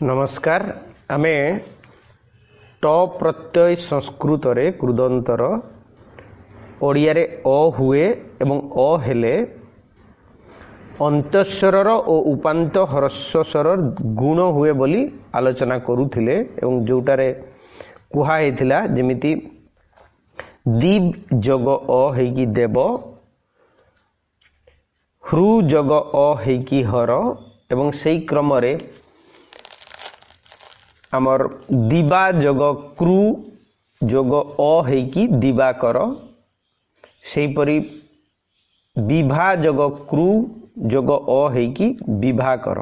नमस्कार आमे ट प्रत्यय संस्कृत रे कृदंतर ओडिया रे अ हुए एवं अ हेले अंतस्वरर और उपांत ह्रस्वस्वरर गुण हुए बोली आलोचना करूथिले एवं जोटारे कुहा हेथिला जेमिति दीप जग अ हेकी देव ह्रु जग अ हेकी हर एवं सेई क्रम रे आमर दिबा जग क्रू जग अ हेकी दिवाकर सेई परी विभा जग क्रू जग अ हेकी विभाकर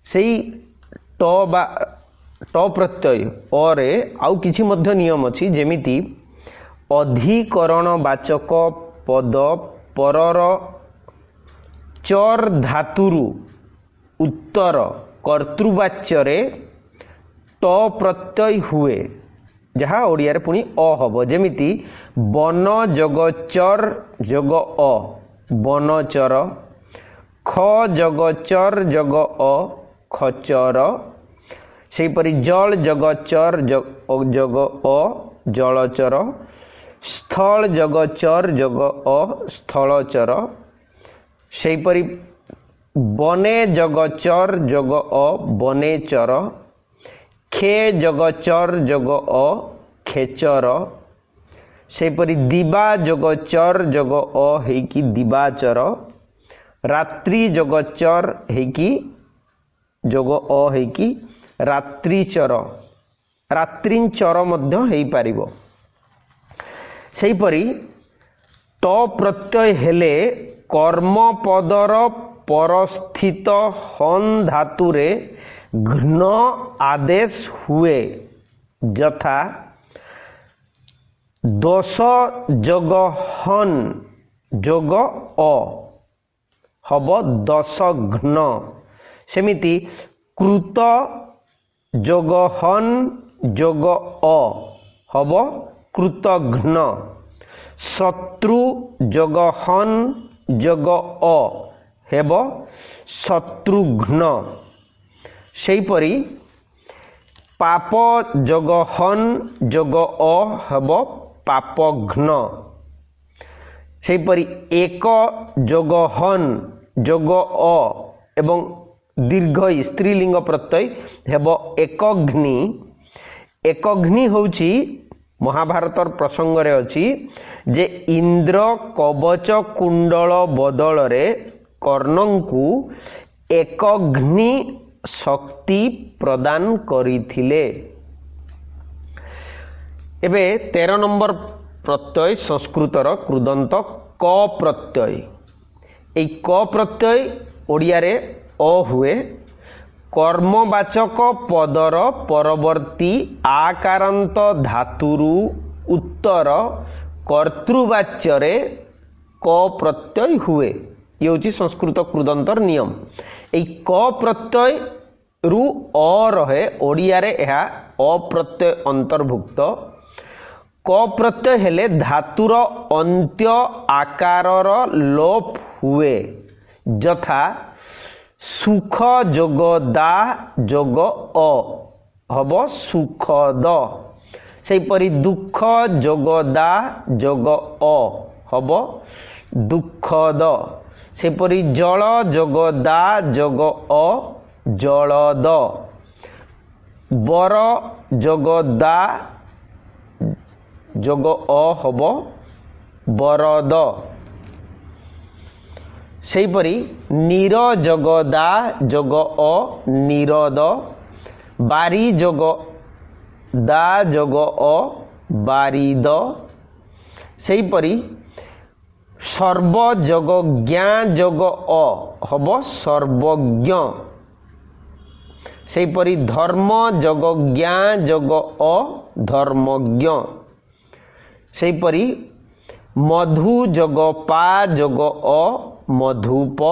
सेई ट प्रत्यय अ रे आउ किछि मध्य नियम अछि जेमिति अधिकरण वाचक पद परर चर धातुरु उत्तर कर्तृवाच्य रे ट प्रत्यय हुए जहाँ ओडिया रे पुनी अ हबो जेमिति वन जग चर जग अ वनचर ख जग चर जग अ खचर सेई परि जल जग चर जग अ जलचर स्थल जग चर जग अ स्थलचर सेई परि बने जग चर जग अ बनेचर खे जग चर जग अ खेचर सेपरी दिबा जग चर जग अ हेकी दिबाचर रात्रि जग चर हेकी जग अ हेकी रात्रिचर रात्रिंचर मध्य हेई पारिबो सेपरी ट प्रत्यय हेले कर्म पदर परस्थित हन धातुरे घ्न आदेश हुए यथा दश जग हन जग अ हब दश घ्न सेमिति कृत जग हन जग अ हब कृतघ्न शत्रु जग हन जग अ हेब शत्रुघ्न सेपरी पाप जग हन जग अ हेब पापघ्न सेपरी एक जग हन जग अ एवं दीर्घ स्त्रीलिंग प्रत्यय हेब एकघ्नि एकघ्नि होउची महाभारतर प्रसंग रे अछि जे इंद्र कवच कुंडल बदल रे कर्णंकु एकघ्नि शक्ति प्रदान करिथिले। एबे 13 नंबर प्रत्यय संस्कृतर कृदंत क प्रत्यय ए क प्रत्यय ओडिया रे अ हुए कर्मवाचक पदर परवर्ती आकारांत धातुरु उत्तर कर्तृवाच्य रे क प्रत्यय हुए ये होची संस्कृत कृदंतर नियम ए क प्रत्यय रु अ रहे ओडिया रे एहा अ प्रत्यय अंतर्भुक्त क प्रत्यय हेले धातुर अंत्य आकारर लोप हुए यथा सुख जोग दा जोग अ हब सुखद सेपरी दुख जोग दा जोग अ हब दुखद सेपरी जल जोग दा जोग अ जलद बर जोग दा जोग अ हब बरद सेपरी नीर जोग दा जोग अ नीरद बारी जोग दा जोग अ बारिद सेपरी सर्व जोग ज्ञा जोग अ हब सर्वज्ञ सेपरी धर्म जोग ज्ञा जोग अ धर्मज्ञ सेपरी मधु जोग पा जोग अ मधुप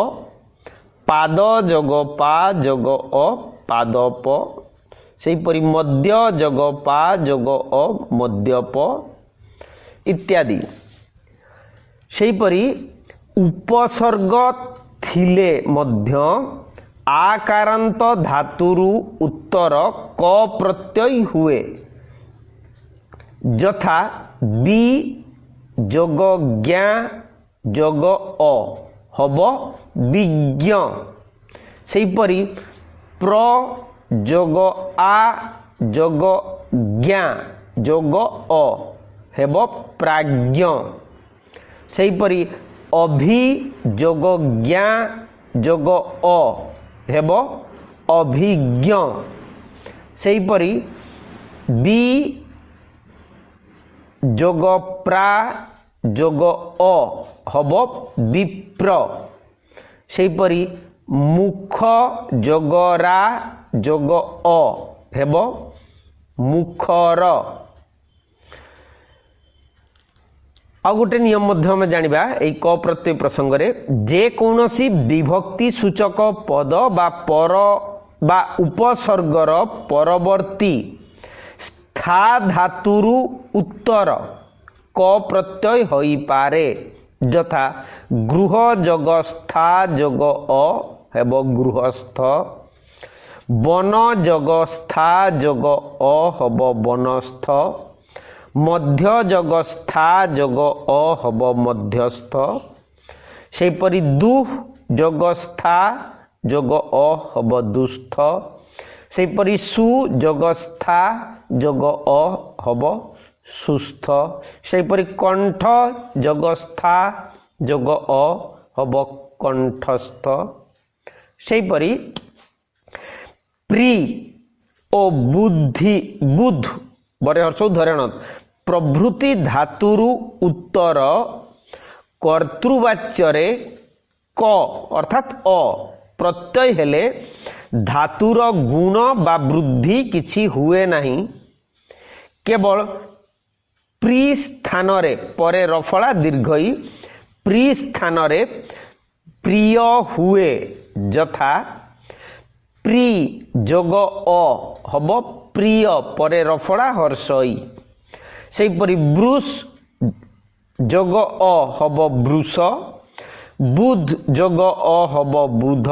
पाद जोग पा जोग अ पादप सेपरी मध्य जोग पा जोग अ मध्यप इत्यादि सेपरी उपसर्ग थिले मध्य आकारांत धातुरु उत्तर क प्रत्यय हुए यथा बी जोग ज्ञा जोग अ हब विज्ञ। सेहीपरि प्र जोग आ जोग ज्ञा जोग अ हेब प्राज्ञ। सेहीपरि अभि जोग ज्ञा जोग अ हेब अभिज्ञ। सेहीपरि बी जोग प्रा जोग अ हब विप्र। सेहीपरि मुख जोगरा जोग अ हेब मुखर। आ गोटे नियम मध्य आम जानिबा एई क प्रत्यय प्रसंग रे जे कौनसी विभक्ति सूचक पद बा पर बा उपसर्गर परवर्ती स्था धातुरु उत्तर क प्रत्यय होई पारे यथा गृह जोग स्था जोग अ हेब गृहस्थ। वन जोग स्था जोग अ हब वनस्थ। मध्य जोग स्था जोग अ हब मध्यस्थ। सेहीपरि दुह जोग स्था जोग अ हब दुस्थ। सेहीपरि सु जोग स्था जोग अ हब सुस्थ। सेहीपरि कंठ जोग स्था जोग अ हब कंठस्थ। सेहीपरि प्री ओ बुद्धि बुध बरे हर्ष धरण प्रभृति धातुरु उत्तर कर्तृवाच्य क अर्थात अ प्रत्यय हेले धातुर गुण बा वृद्धि किछि हुए नहीं। केवल प्री स्थान रे परे रफला दीर्घई प्री स्थान रे प्रिय हुए यथा प्री जोग अ हब प्रिय परे रफड़ा हर्षई। सेहीपरि ब्रुष जोग अ हब ब्रुष। बुध जोग अ हब बुध।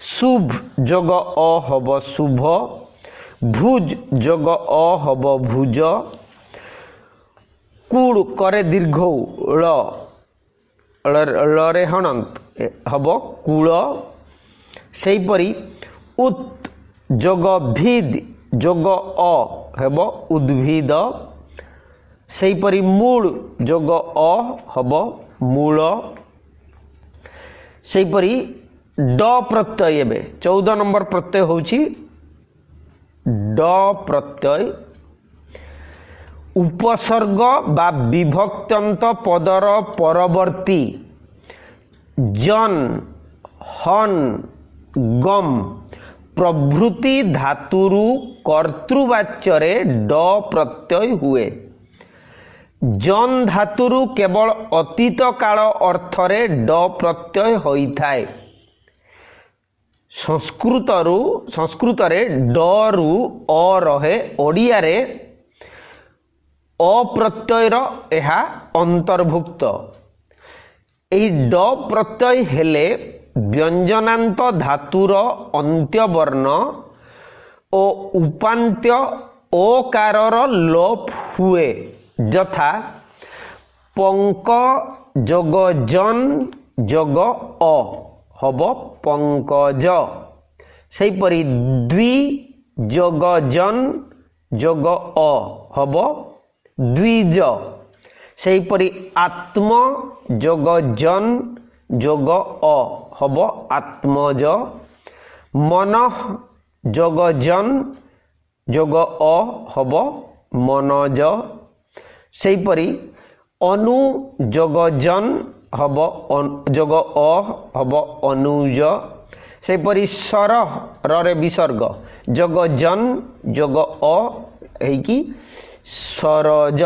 शुभ जोग अ हब शुभ। भुज जोग अ हब भुज। कूड़ करे दीर्घ रे हणंत हब कूल। सेहीपरि उत जोग भिद जोग अ हेब उद्भिद। सेहीपरि मूल जोग अ हब मूल। सेहीपरि ड प्रत्यय एबे 14 नंबर प्रत्यय होउछि ड प्रत्यय उपसर्ग बा विभक्त्यंत पदर परवर्ती जन हन गम प्रभृति धातुरु कर्तृवाच्य रे ड प्रत्यय हुए। जन धातुरु केवल अतीत काल अर्थरे ड प्रत्यय होई थाए। संस्कृत रे ड रु अ रहे ओडिया रे अप्रत्ययर एहा अंतर्भुक्त। एही ड प्रत्यय हेले व्यंजनांत धातुर अंत्यवर्ण ओ उपांत्य ओकारर लोप हुए यथा पंक जोग जन जोग अ हब पंकज। सेहीपरि द्वि जोग जन जोग अ हब द्विज। सेहीपरि आत्म जोग जन जोग अ हब आत्मज। मन जोग जन जोग अ हब मनज। सेहीपरि अनु जोग जन हब जोग अ हब अनुज। सेहीपरि सर रे विसर्ग जोग जन जोग अ हेकी सरज।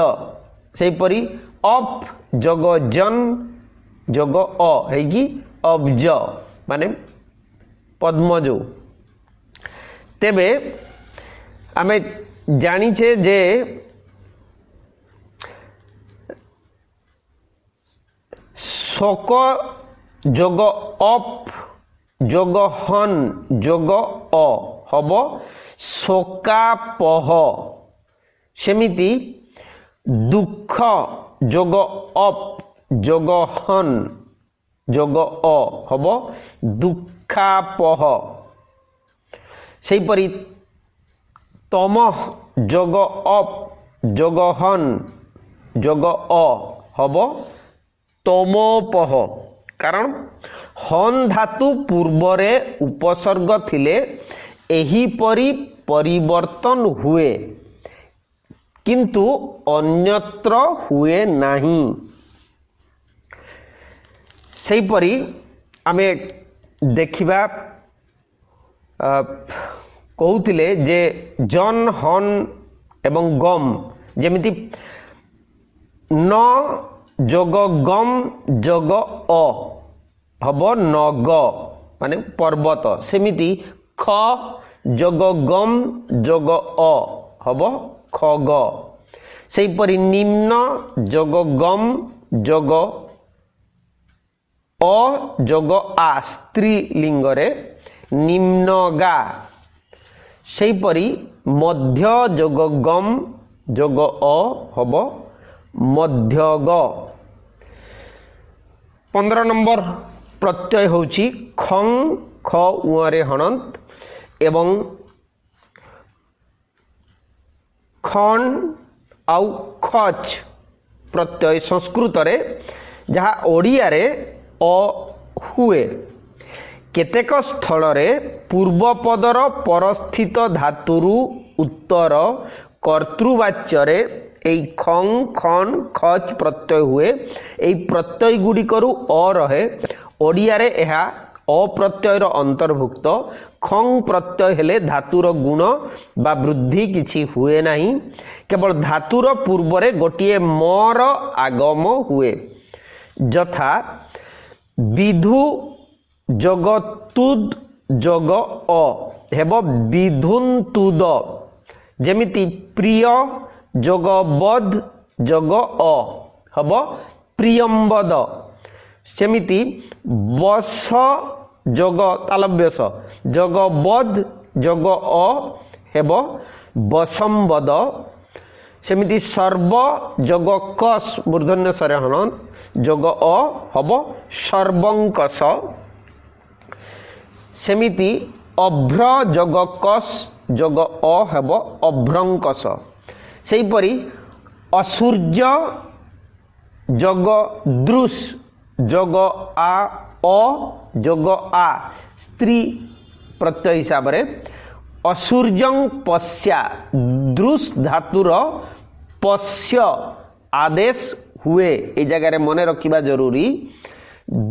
सेहीपरि अप जोग जन जोग अ हेकी अब्ज माने पद्मज। तेबे आमे जानिछे जे शोक जोग अप যোগ হন যোগ অ হব শোকাপহ। সেমিতি দুঃখ যোগ অপ যোগ হন যোগ অ হব দুঃখাপহ। সেইপরি তমহ যোগ অপ যোগ হন যোগ অ হব তমোপহ। কারণ হন ধাতু পূর্বরে উপসর্গ থিলে এহিপরি পরিবর্তন হুয়ে, কিন্তু অন্যত্র হুয়ে নাহি। সেইপরি আমি দেখিবা কହୁଥିଲେ যে জন হন এবং গম, যেমিতি ন যোগ গম যোগ অ হব নগ মানে পর্বত। সেমিতি খ যোগ গম যোগ অ হব খগ। সেইপরি নিম্ন যোগ গম যোগ অ যোগ আ স্ত্রীলিঙ্গরে নিম্নগা। সেইপরি মধ্য যোগ গম যোগ অ হব মধ্যগ। 15 নম্বর প্রত্যয় হচ্ছে খং খ উঁরে হণন্ত এবং খন আউ খচ প্রত্যয় সংস্কৃতরে যাহা ওড়িয়ারে অ হুয়ে। কেতেক স্থলরে পূর্বপদর পরস্থিত ধাতুরু উত্তর কর্তৃবাচ্যরে এই খং খন খচ প্রত্যয় হুয়ে। এই প্রত্যয় গুড়িকরু অ রহে। ওড়িয়ারে এহা অপ্রত্যয়র অন্তর্ভুক্ত। খং প্রত্যয় হেলে ধাতুর গুণ বা বৃদ্ধি কিছু হুয়ে নাহি, কেবল ধাতুর পূর্বরে গোটিয়ে মর আগম হুয়ে। যথা বিধু যোগ তুদ যোগ অ হেব বিধুন্তুদ। যেমিতি প্রিয় যোগ বধ যোগ অ হব প্রিয়ম্বদ। সেমিতি বস যোগ তালব্যস যোগ বধ যোগ অ হেব বসম্বদ। সেমিতি সর্ব যোগ কস মূর্ধন্য স্বরে হনন যোগ অ হব সর্বঙ্কস। সেমিতি অভ্র যোগ কস যোগ অ হেব অভ্রঙ্কস। সেইপরি অসূর্য যোগ দৃশ যোগ আ অ যোগ আ স্ত্রী প্রত্যয় হিসাবে অসূর্যং পশ্যা দৃশ ধাতুর পশ্য আদেশ হুয়ে। এই জায়গায় মনে রাখা জরুরি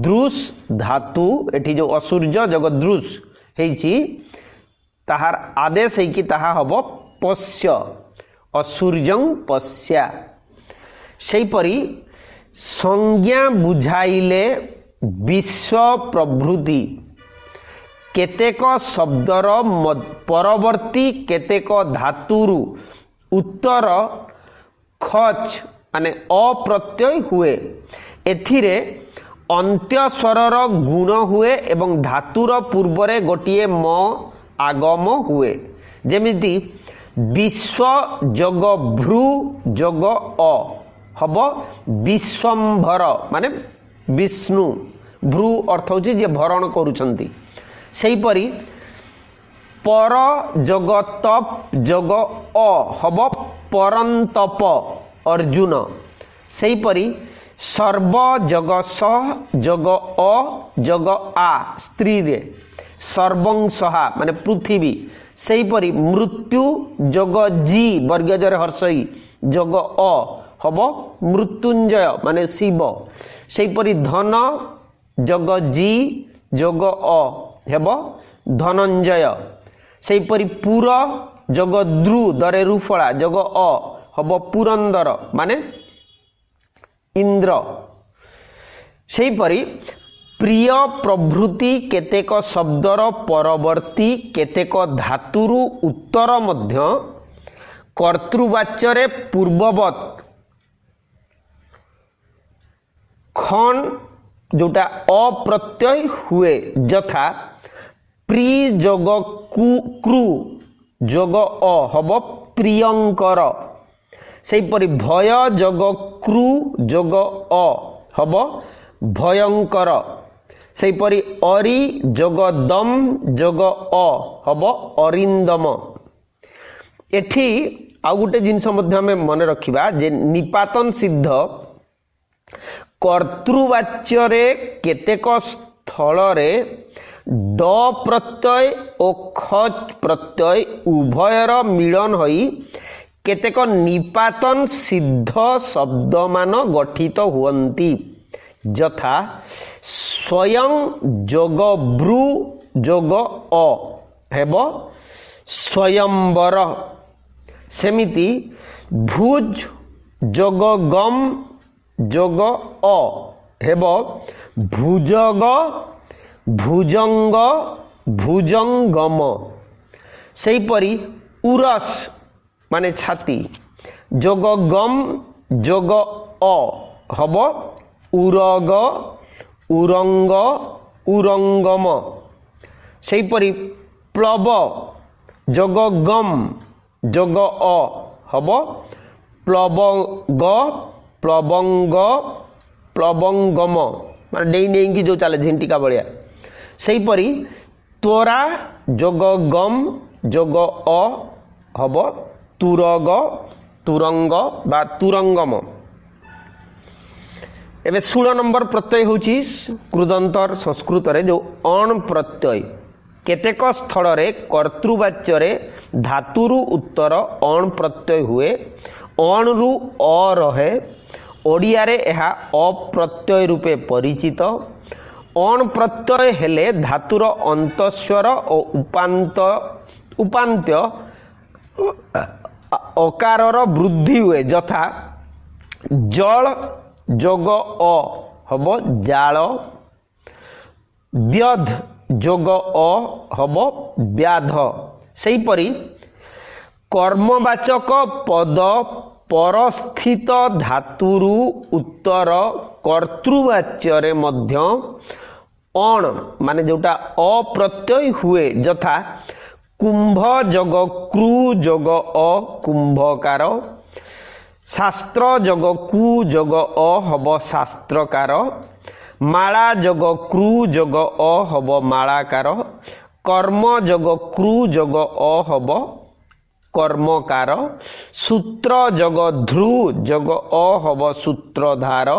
দৃশ ধাতু এটি যে অসূর্য যোগ দৃশ হয়েছি তাহার আদেশ হইকি তাহা হব পশ্য অসূর্যং পশ্যা। সেইপরি সংজ্ঞা বুঝাইলে বিশ্ব প্রভৃতি কেতেক শব্দর পরবর্তী কেতেক ধাতুরু উত্তর খচ মানে অপ্রত্যয় হুয়ে। এথিরে অন্ত্যস্বরর গুণ হুয়ে এবং ধাতুর পূর্বরে গোটিয়ে ম আগম হুয়ে। যেমিতি বিশ্ব যোগ ভ্রু যোগ অ হব বিশ্বম্ভর মানে বিষ্ণু। ভ্রু অর্থ হচ্ছে যে ভরণ করুଛନ୍ତି। সেইপরি পর যোগ তপ যোগ অ হব পরন্তপ অর্জুন। সেইপরি সর্ব যোগ স যোগ অ যোগ আ স্ত্রীরে সর্বংসহা মানে পৃথিবী। সেইপরি মৃত্যু যোগ জি বর্গজরে হর্ষই যোগ অ হব মৃত্যুঞ্জয় মানে শিব। সেইপরি ধন যোগ জি যোগ অ হেব ধনঞ্জয়। সেইপরি পুর যোগ দ্রু দরে রুফলা যোগ অ হব পুরন্দর মানে ইন্দ্র। সেইপরি প্রিয় প্রভৃতি কেতেক শব্দর পরবর্তী কেতেক ধাতুরু উত্তর মধ্য কর্তৃবাচ্যরে পূর্ববৎ খন जोटा अप्रत्यय हुए। यथा प्री जोग क्रू जोग अ हब प्रियंकर से परी भय जोग क्रू जोग अ हब भयंकर से परी अरि जोग दम जोग अ हब अरिंदम। एठी आउ गोटे जिनस मध्य आमे मन रखिबा जे निपातन सिद्ध कर्तृवाच्य रे केतेक स्थल रे ड प्रत्यय और खच प्रत्यय उभयर मिलन होई केतेक निपातन सिद्ध शब्द मान गठित हुअन्ति यथा स्वयं जोग ब्रू जोग अ हेब स्वयंवर सेमिति भुज जोग गम जोग अ हेब भुजग भुजंग भुजंगम। सेहीपरि उरस माने छाती जोग गम जोग अ हब उरग उरंग उरंगम। सेहीपरि प्लव जोग गम जोग अ हब प्लवग प्लवंग प्लवंगम माने डेई नेई की जो चले झिंटिका बलिया। सेहीपरि त्वरा जोग गम जोग अ हब तुरग तुरंग बा तुरंगम। एबे 16 नंबर प्रत्यय होची कृदंतर संस्कृत रे जो अण प्रत्यय केतेक स्थल रे कर्तृवाच्य रे धातुरु उत्तर अण प्रत्यय हुए अण रु अ रहे ओडिया रे एहा अप्रत्यय रूपे परिचित। अण प्रत्यय हेले धातुर अंतस्वर और उपांत्य अकारर वृद्धि हुए यथा जल जोग अ हब जाल व्याध जोग अ हब व्याध। सेहीपरि कर्मवाचक पद परस्थित धातुरु उत्तर कर्तृवाच्य रे मध्य अण माने जोटा अप्रत्यय हुए यथा कुंभ जोग क्रू जोग अ कुंभकार शास्त्र जोग कु जोग अ हब शास्त्रकार माला जोग क्रू जोग अ हब मालाकार कर्म जोग क्रू जोग अ हब कर्मकार सूत्र जोग ध्रु जोग अ हब सूत्रधार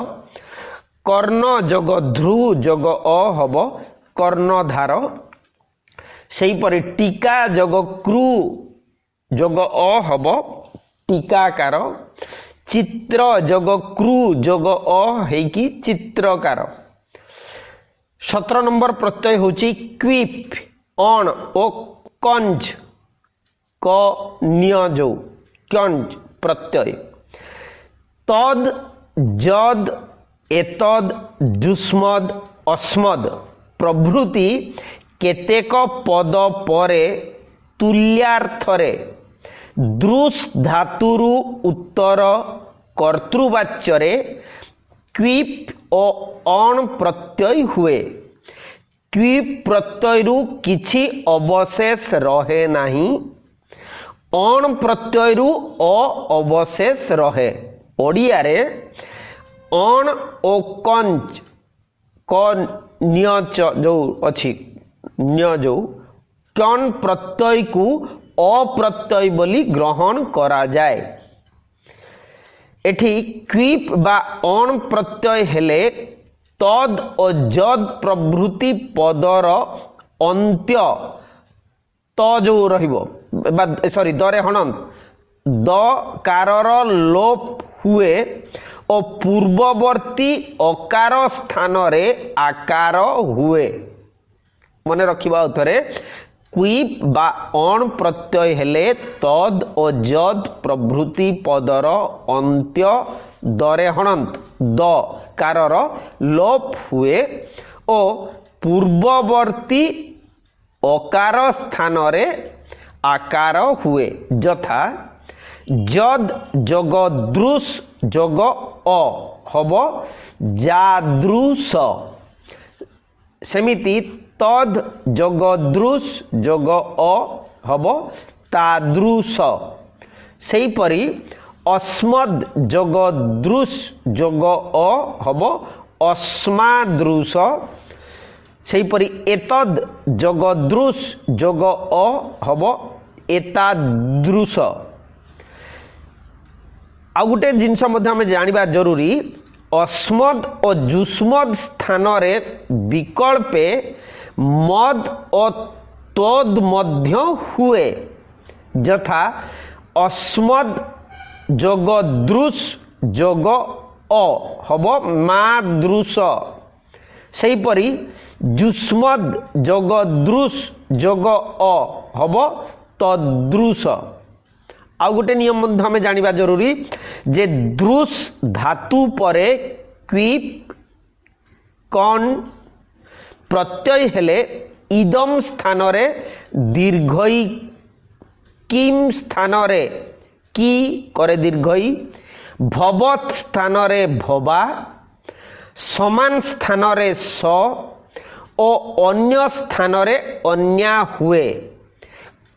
कर्ण जोग ध्रु जोग अ हब कर्णधार। सेहीपरि टीका जोग क्रू जोग अ हब टीकाकार चित्र जोग क्रू जोग अ हेकी चित्रकार। 17 नंबर प्रत्यय होची क्विप अण ओ कंज क निय जो कंज प्रत्यय तद जद एतद जुष्मद अस्मद प्रभृति केतेक पद परे तुल्यार्थरे दृश धातुरु उत्तर कर्तृवाच्य रे क्विप ओ अण प्रत्यय हुए। क्विप प्रत्यय रु किछि अवशेष रहे नाही अण प्रत्यय रु अ अवशेष रहे। ओडिया रे अण ओ कंच क नियच जो अछि न्य जो कण प्रत्यय को अप्रत्यय बोली ग्रहण करा जाए। एठी क्विप बा अण प्रत्यय हेले तद और जद प्रभृति पदर अंत्य त जो रहिबो सॉरी दरे हणंत द कारर लोप हुए और पूर्ववर्ती अकार स्थान रे आकार हुए। मन रखिबा उथरे क्विप बा अण प्रत्यय हेले तद और जद प्रभृति पदर अंत्य दरे हणंत द कारर लोप हुए और पूर्ववर्ती अकार स्थान रे आकार हुए यथा जद जोग दृश जोग अ हब जादृश। सेमिति तद जोग दृश जोग अ हब तादृश सेही परी अस्मद जोग दृश जोग अ हब अस्मादृश सेही परी एतद जोग दृश जोग अ हब एतादृश। आ गोटे जिनस आम जाना जरूरी अस्मद और जुष्मद स्थान रे विकल्पे मद और तद मध्य हुए यथा अस्मद जोग दृश जोग अ हब मादृश सेही परी जुष्मद जोग दृश जोग अ हब तदृश। आ गोटे नियम आम जाना जरूरी जे दृश धातु परे क्विप कन प्रत्यय हेले इदम स्थान रे दीर्घई किम स्थान रे की करे दीर्घई भवत स्थान रे भवा समान स्थान रे स ओ अन्य स्थान रे अन्या हुए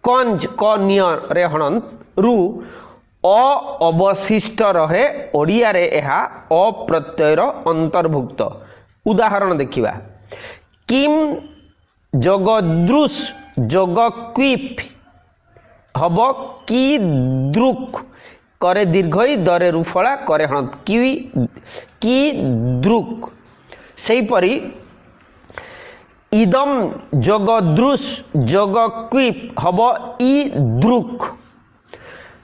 कंज क निय रे हणंत रु अ अवशिष्ट रहे ओडिया रे एहा अप्रत्ययर अंतर्भुक्त। उदाहरण देखिबा किम जोग दृश जोग क्विप हब की द्रुक करे दीर्घई दरे रुफला करे हणत की द्रुक सेही परी इदम जोग दृश जोग क्विप हब ई द्रुक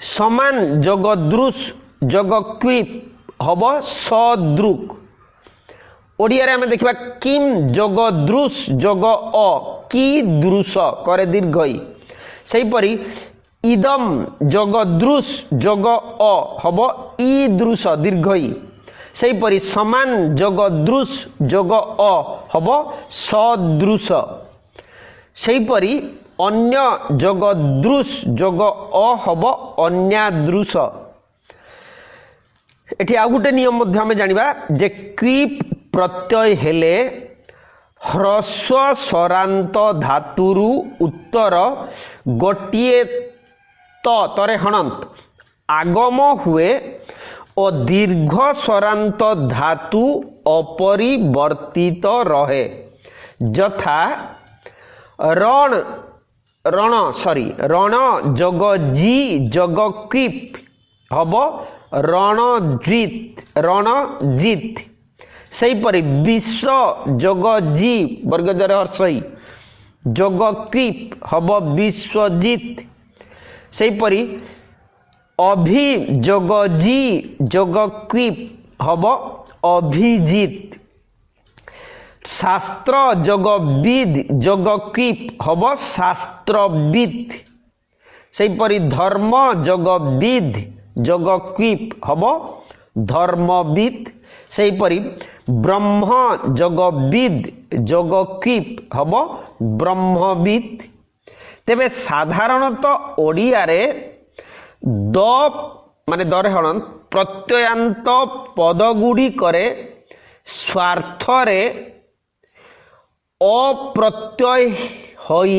समान जोग दृश जोग क्विप हब सद्रुक। ओडिया रे आमे देखिबा किम जोग दृश जोग अ की दृश करे दीर्घई सेही परी इदम जोग दृश जोग अ हब ई दृश दीर्घई सेही परी समान जोग दृश जोग अ हब सदृश सेही परी अन्य जोग दृश जोग अ हब अन्यादृश। एठी आ गुटे नियम मध्ये हम जानिबा जे क्विप प्रत्यय हेले ह्रस्व स्वरांत धातुरु उत्तर गोटिए तरे हणंत आगम हुए और दीर्घ स्वरांत धातु अपरिवर्तित रहे यथा रण रण जी जोग क्विप हब रणजित सेही परी विश्व जोग जी वर्गजर हर्षई जोग क्विप हब विश्वजित सेही परी अभि जोग जी जोग क्विप हब अभिजित शास्त्र जोग विद जोग क्विप हब शास्त्रविद सेही परी धर्म जोग विद जोग क्विप हब धर्मविद सेही परी ब्रह्म जोग विद जोग क्विप हब ब्रह्मविद। तेबे साधारणतः ओडिया रे द माने दरे हणन प्रत्ययांत पदगुडी करे स्वार्थ रे अप्रत्यय होई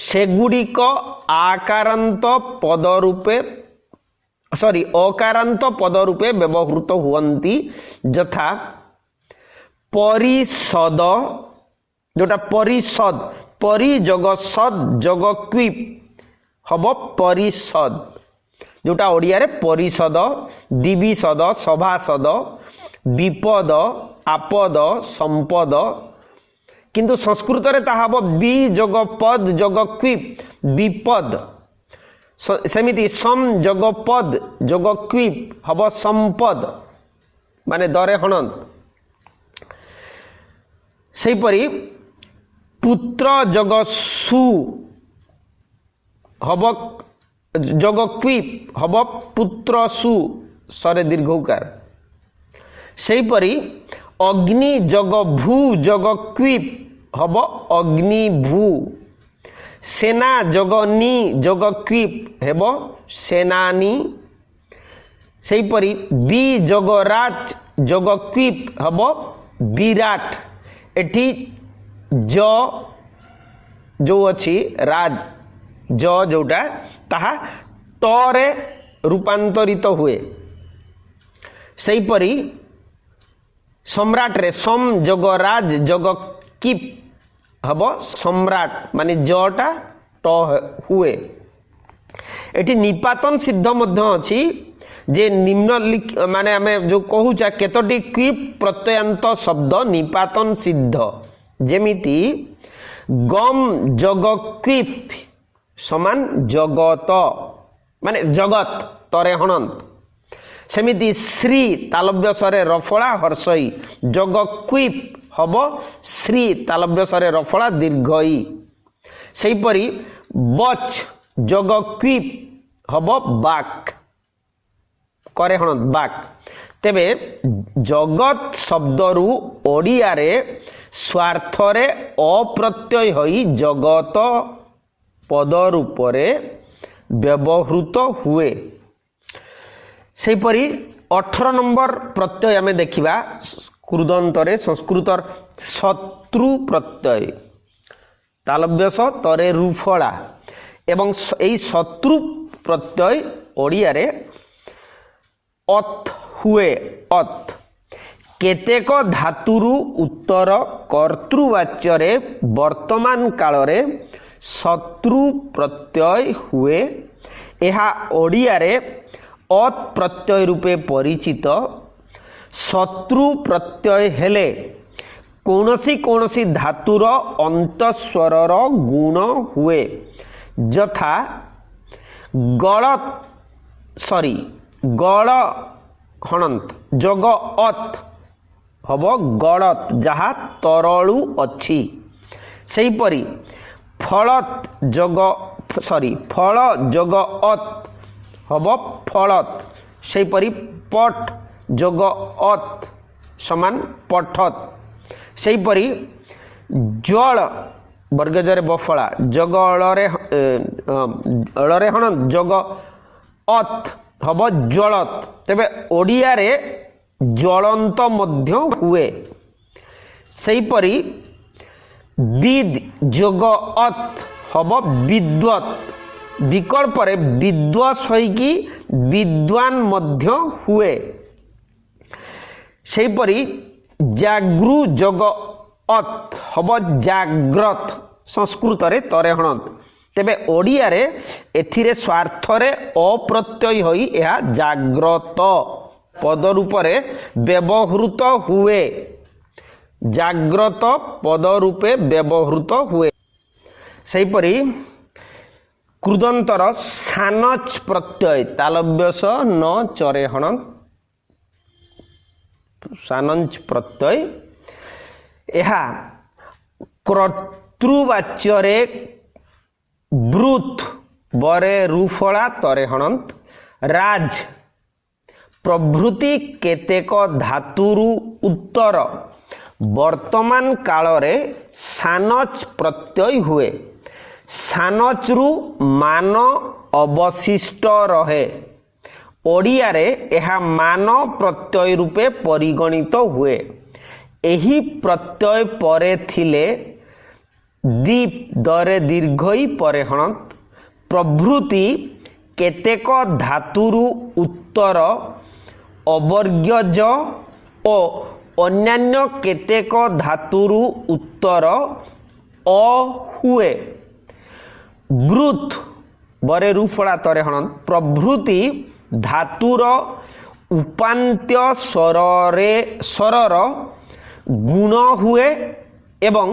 सेगुडिक आकारांत पद रूपे अकारांत पद रूपे व्यवहृत हुअंती यथा परिषद जोटा परिषद परि जोग सद जोग क्विप हब परिषद जोटा ओडिया रे परिषद दिविषद सभासद विपद आपद संपद किंतु संस्कृत रे ता हब बी जोग पद जोग क्विप विपद सेमिति सम जोग पद जोग क्विप हब संपद माने दरे हणंत सेही परी पुत्र जोग सु हब जोग क्विप हब पुत्र सु सरे दीर्घकार सेही परी अग्नि जोग भू जोग क्विप हब अग्नि भू सेना जोग नी जोग क्विप हेब सेनानी सेही परी बी जोग राज जोग क्विप हब विराट एठी ज जो अच्छी राज ज जोटा ताहा ट रे रूपांतरित हुए सेहीपरि सम्राट रे सम जग राज जग किप हब सम्राट माने जटा ट हुए। एटी निपातन सिद्ध मध्य अछि जे निम्नलिखित माने आमे जो कहूचा केतोटी क्विप प्रत्ययांत शब्द निपातन सिद्ध जेमिति गम जग क्विप समान जगत माने जगत तरे हणंत सेमिति श्री तालव्यसरे रफला हर्षई जग क्विप हब श्री तालव्यसरे रफला दीर्घई सेहीपरि बच जग क्विप हब बाक करे हणंत बाक तेबे जगत शब्दरु ओडिया रे स्वार्थरे अप्रत्यय होई जगत पद रूपरे व्यवहृत हुए। सेहीपरि 18 नंबर प्रत्यय आमे देखिबा कृदंतरे संस्कृतर शत्रु प्रत्यय तालव्यस तरे रुफला एवं एई शत्रु प्रत्यय ओडिया रे अथ हुए अथ केतेक धातुरु उत्तर कर्तृवाच्य रे वर्तमान काल रे शत्रु प्रत्यय हुए एहा ओडिया रे अत प्रत्यय रूपे परिचित। शत्रु प्रत्यय हेले कौनसी धातुर अंतस्वरर गुण हुए यथा गल हणंत जग अत हब गलत जहा तरलु अच्छी सेहीपरि फलत जग फल जग अत हब फलत सेहीपरि पट जग अत समान पठत सेहीपरि जल वर्गजरे बफला जग अଳରେ हणंत जग अत हब ज्वलत तेबे ओडिया रे ज्वलंत मध्य हुए सेहीपरि विद जग अत हब विद्वत विकल्प रे विद्वस होइकी विद्वान मध्य हुए सेहीपरि जागृ जग अत हब जाग्रत संस्कृत रे तरे हणंत तेबे ओडिया रे एथिरे स्वार्थ रे अप्रत्यय होई एहा जाग्रत पद रूप रे व्यवहृत हुए जाग्रत पद रूपे व्यवहृत हुए। सेहीपरि कृदंतर सानच प्रत्यय तालव्यस न चरे हणंत सानंच प्रत्यय एहा कर्तृवाच्य रे ब्रुत बरे रुफला तरे हणंत राज प्रभृति केतेक धातुरु उत्तर वर्तमान काल रे सानच प्रत्यय हुए सानच रु मान अवशिष्ट रहे ओडिया रे एहा मान प्रत्यय रूपे परिगणित हुए एही प्रत्यय परे थिले दीप दरे दीर्घई परे हणंत प्रभृति केतेक धातुरु उत्तर अवर्ग्यज ओ अन्यान्य केतेक धातुरु उत्तर अ हुए ब्रुत बरे रुफला तरे हणंत प्रभृति धातुर उपान्त्य स्वरर गुण हुए एवं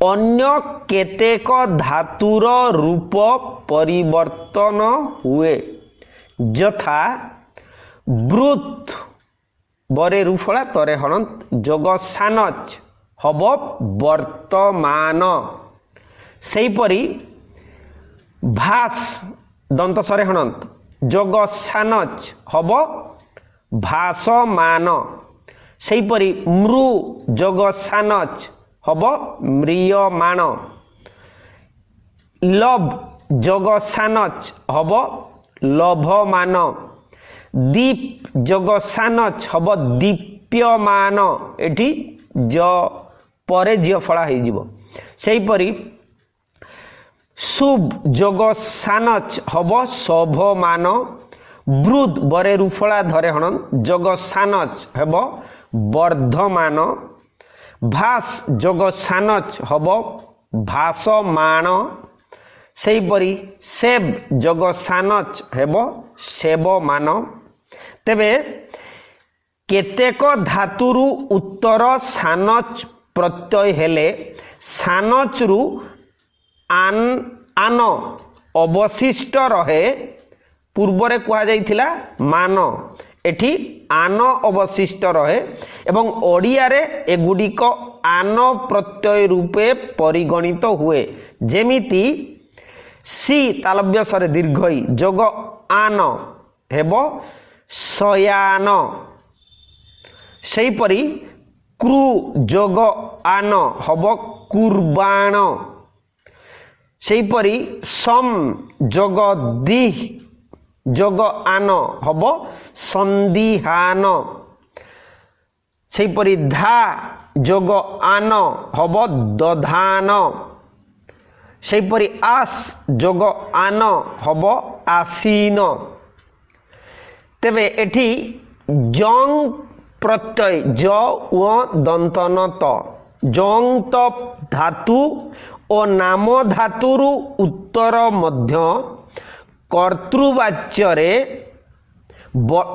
अन्य केतेक धातुर रूप परिवर्तन हुए यथा ब्रुत बरे रुफला तरे हणंत जग सानच हब वर्तमान सेहीपरि भास दंत सरे हणंत जग सानच हब भासमान सेहीपरि मृ जग सानच हब म्रियमाण लभ जग सानच हब लभमान दीप जग सानच हब दीप्यमान एठी ज परे जिय फला हे जिवो सेहीपरि शुभ जोग सानच हब शोभमान वृद्ध बरे रुफला धरे हण जोग सानच हब वर्धमान भास जोग सानच हब भासमान सेहीपरि सेब जोग सानच हेब सेबमान तेबे केतेक धातुरु उत्तर सानच प्रत्यय हेले सानच रु आन अवशिष्ट रहे पूर्वरे कहा जाइथिला मान एठी आन अवशिष्ट रहे एवं ओडिया रे एगुडिक आन प्रत्यय रूपे परिगणित हुए जेमिति सी तालव्य सरे दीर्घई जोग आन हेबो शयान सेहीपरि क्रू जोग आन हब कुर्बाण सेहीपरि सम जोग दिह जोग आन हब संदिहान सेहीपरि धा जोग आन हब दधान सेहीपरि आस जोग आन हब आसीन तेबे एठी जंग प्रत्यय ज व दंतन त जंग त धातु ओ नाम धातुरु उत्तर मध्य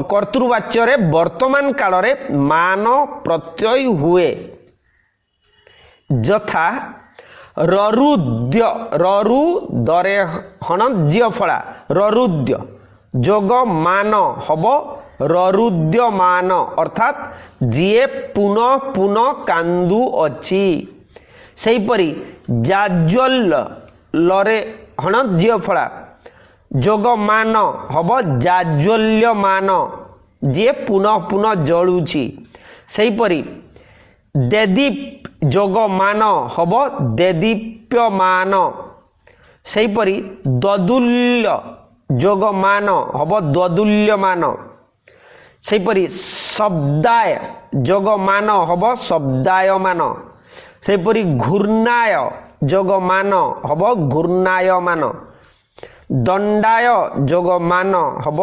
कर्तृवाच्य वर्तमान काल रे मान प्रत्यय हुए यथा ररुद्य ररु दरे हण फला ररुद्य जोग मान हब ररुद्यमान अर्थात जीए पुनः पुनः कांदु अछि सेहीपरि जाज्वल्य लरे हण फला जोग मान हब जाज्वल्यमान जे पुनः पुनः जळुछि सेहीपरि देदीप जोग मान हब देदीप्यमान सेहीपरि ददुल्य जोग मान हब ददुल्यमान सेहीपरि शब्दाय जोग मान हब शब्दायमान सेहीपरि घूर्णाय जोग मान हब घूर्णायमान दंडाय जोग मान हब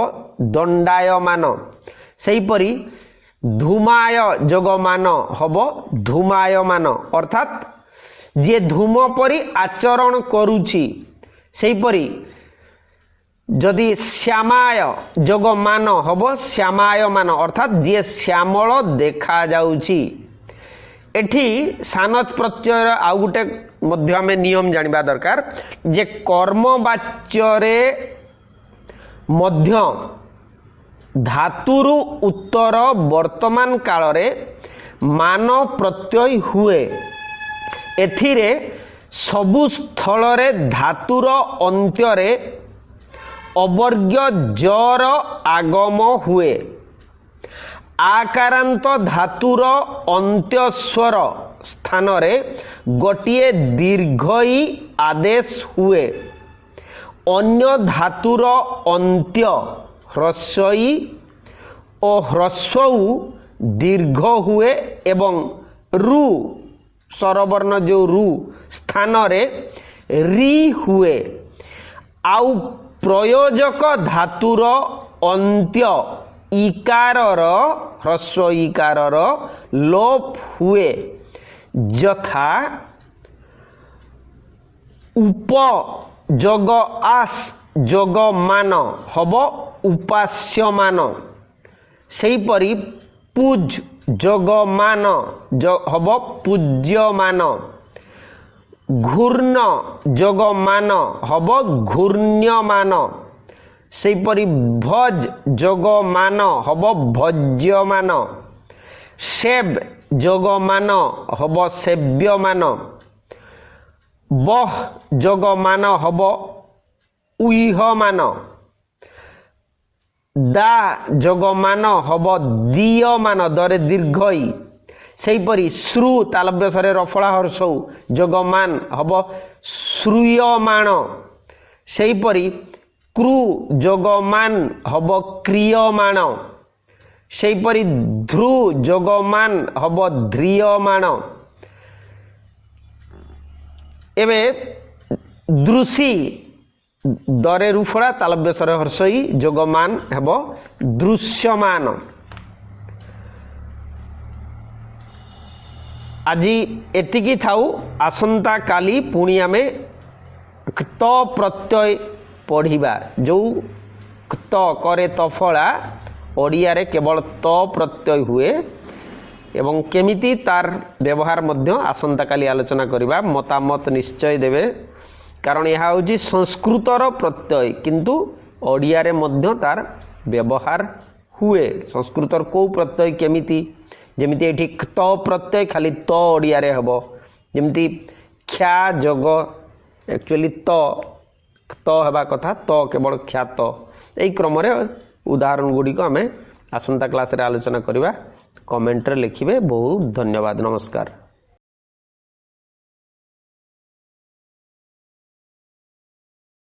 दंडायमान सेहीपरि धूमाय जोग मान हब धूमायमान अर्थात जे धूम परि आचरण करूछि सेहीपरि जदि श्यामाय जोग मान हब श्यामायमान अर्थात जे श्यामल देखा जाउछि एठी सानच प्रत्यय आउ गुटे मध्य आमे नियम जानिबा दरकार जे कर्मवाच्य रे मध्य धातुरु उत्तर वर्तमान काल रे मान प्रत्यय हुए एथिरे सबु स्थल रे धातुर अंत्य रे अवर्ग्य जर आगम हुए आकारांत धातुर अंत्य स्वर स्थान रे गोटिए दीर्घई आदेश हुए अन्य धातुर अंत्य ह्रस्वई और ह्रस्वऊ दीर्घ हुए एवं रु स्वरवर्ण जो रु स्थान रे री हुए आउ प्रयोजक धातुर अंत्य इकारर ह्रस्व इकारर लोप हुए यथा उप जोग आस जोग मान हब उपास्यमान सेहीपरि पूज जोग मान हब पूज्यमान घूर्ण जोग मान हब घूर्ण्यमान सेहीपरि भज जोग मान हब भज्यमान सेब जोग मान हब सेव्यमान बह जोग मान हब उइहमान दा जोग मान हब दीयमान दरे दीर्घई सेहीपरि श्रु तालव्य सरे रफला हर्षौ जोग मान हब श्रूयमान सेहीपरि क्रू जोगमान हब क्रियमाण सेहीपरि ध्रु जोगमान हब ध्रियमाण एबे दृशी दरे रुफड़ा तालव्यसर हर्षई जोगमान हेब दृश्यमान। आज एतिकी थाउ आसंता काली पुणी आमे क्त प्रत्यय पढ़िबा। जो क्त करे तफला ओडिया रे केवल त प्रत्यय हुए एवं केमिति तार व्यवहार मध्य आसंता काली आलोचना करिबा। मतामत निश्चय देवे कारण यह हूँ संस्कृतर प्रत्यय किंतु ओडिया रे मध्य तार व्यवहार हुए। संस्कृतर को प्रत्यय केमिति जेमिति एठी त प्रत्यय खाली त ओडिया रे हबो जेमिति ख्या जग एक्चुअली त हेबा कथा त केवल ख्यात। एई क्रम रे उदाहरण गुडी को आमे आसंता क्लास रे आलोचना करिबा। कमेंट रे लिखिबे। बहुत धन्यवाद। नमस्कार।